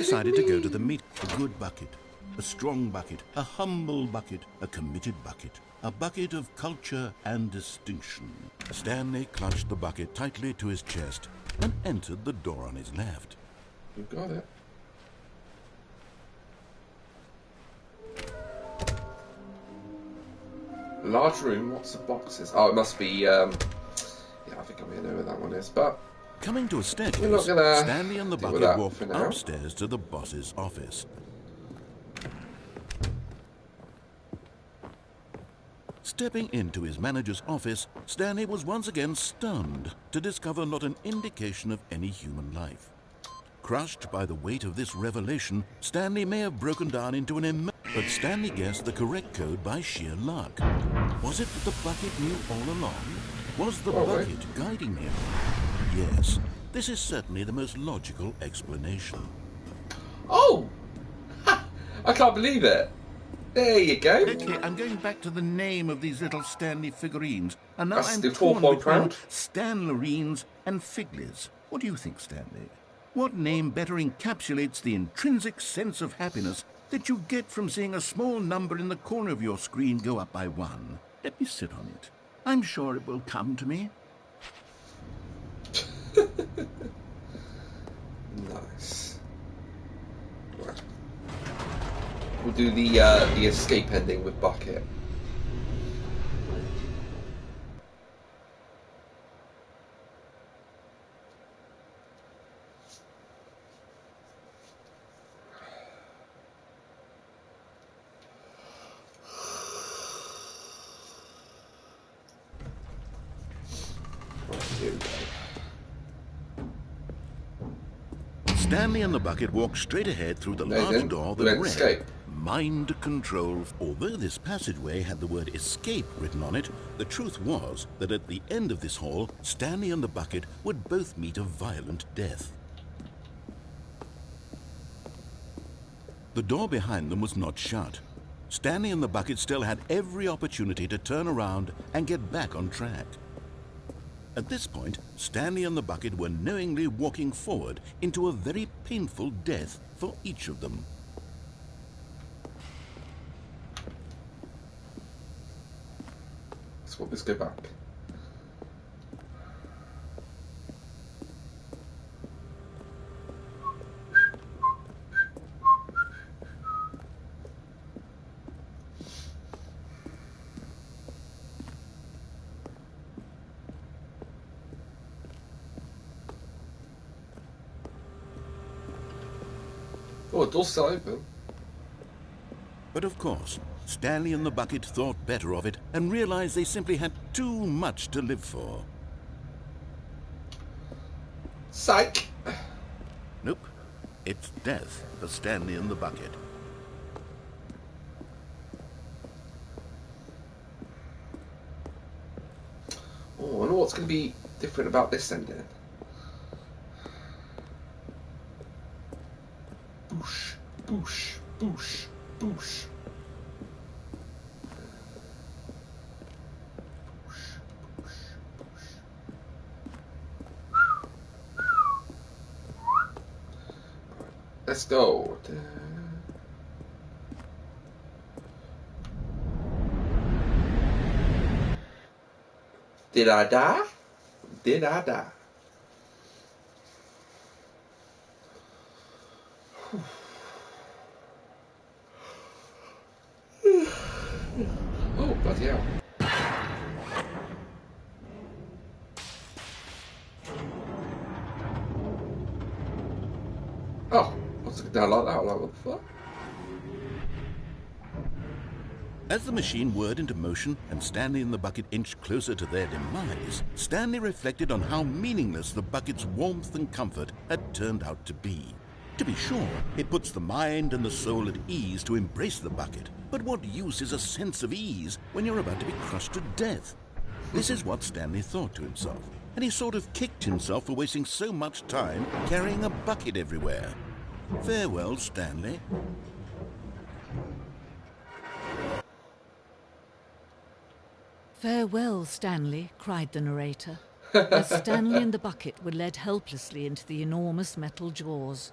decided to go to the meet. A good bucket, a strong bucket, a humble bucket, a committed bucket, a bucket of culture and distinction. Stanley clutched the bucket tightly to his chest and entered the door on his left. You got it. Large room, lots of boxes. Oh, it must be, yeah, I think I may know where that one is, but... Coming to a staircase, Stanley and the bucket walked upstairs to the boss's office. Stepping into his manager's office, Stanley was once again stunned to discover not an indication of any human life. Crushed by the weight of this revelation, Stanley may have broken down into an but Stanley guessed the correct code by sheer luck. Was it that the bucket knew all along? Was the bucket guiding him? Yes, this is certainly the most logical explanation. Oh! Ha! I can't believe it. There you go. Okay, I'm going back to the name of these little Stanley figurines. And now That's I'm the torn fourth between round. Stanlerines and Figlies. What do you think, Stanley? What name better encapsulates the intrinsic sense of happiness that you get from seeing a small number in the corner of your screen go up by 1? Let me sit on it. I'm sure it will come to me. Nice. Right. We'll do the escape ending with bucket. Stanley and the bucket walked straight ahead through the large door that read Mind Control. Although this passageway had the word escape written on it, the truth was that at the end of this hall, Stanley and the bucket would both meet a violent death. The door behind them was not shut. Stanley and the bucket still had every opportunity to turn around and get back on track. At this point, Stanley and the bucket were knowingly walking forward into a very painful death for each of them. So let's go back. Oh, the door's still open. But of course, Stanley and the bucket thought better of it and realized they simply had too much to live for. Psych! Nope. It's death for Stanley and the bucket. Oh, I wonder what's going to be different about this ending. Boosh, boosh, boosh, boosh. Let's go. Did I die? Did I die? Oh, bloody hell. Oh, I was looking down like that. I'm like, what the fuck? As the machine whirred into motion and Stanley and the bucket inched closer to their demise, Stanley reflected on how meaningless the bucket's warmth and comfort had turned out to be. To be sure, it puts the mind and the soul at ease to embrace the bucket, but what use is a sense of ease when you're about to be crushed to death? This is what Stanley thought to himself, and he sort of kicked himself for wasting so much time carrying a bucket everywhere. Farewell, Stanley. "Farewell, Stanley," cried the narrator, as Stanley and the bucket were led helplessly into the enormous metal jaws.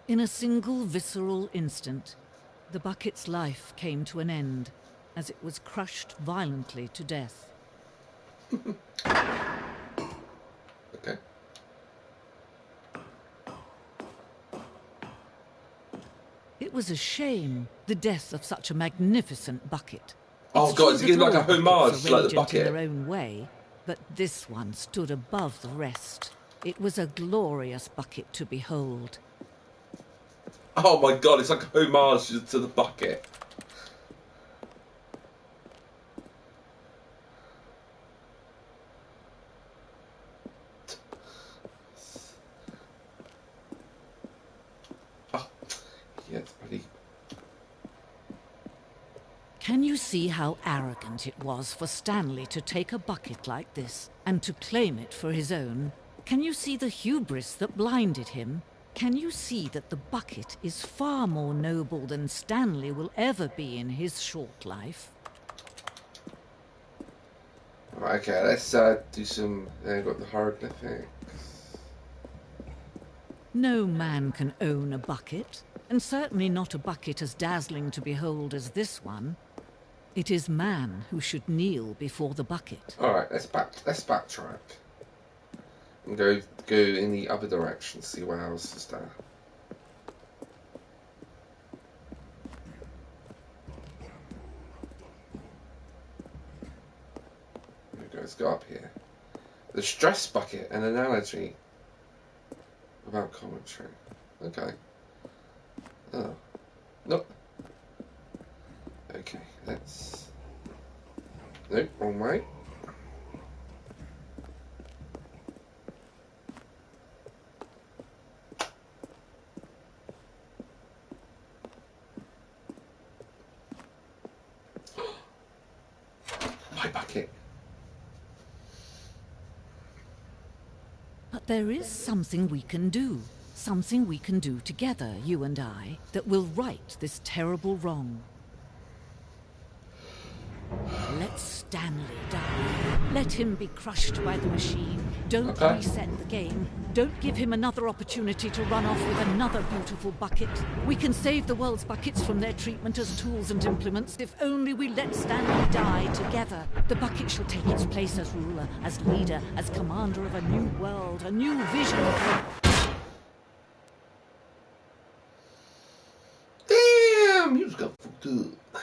In a single visceral instant, the bucket's life came to an end as it was crushed violently to death. Okay. It was a shame, the death of such a magnificent bucket. Oh It's God, true is it that getting like a all buckets homage are to like the radiant bucket? in their own way, but this one stood above the rest. It was a glorious bucket to behold. Oh my God, it's like a homage to the bucket. Oh, yeah, it's pretty. Can you see how arrogant it was for Stanley to take a bucket like this and to claim it for his own? Can you see the hubris that blinded him? Can you see that the bucket is far more noble than Stanley will ever be in his short life? Right, okay, let's do some. Got the hieroglyphics. No man can own a bucket, and certainly not a bucket as dazzling to behold as this one. It is man who should kneel before the bucket. All right, let's backtrack and go in the other direction. See what else is there. There we go. Let's go up here. The stress bucket, an analogy about commentary. Okay. Oh. Nope. Okay, let's... Nope, wrong way. My bucket. But there is something we can do. Something we can do together, you and I, that will right this terrible wrong. Let Stanley die. Let him be crushed by the machine. Don't Okay. reset the game. Don't give him another opportunity to run off with another beautiful bucket. We can save the world's buckets from their treatment as tools and implements if only we let Stanley die together. The bucket shall take its place as ruler, as leader, as commander of a new world, a new vision of... Damn, you just got fucked up.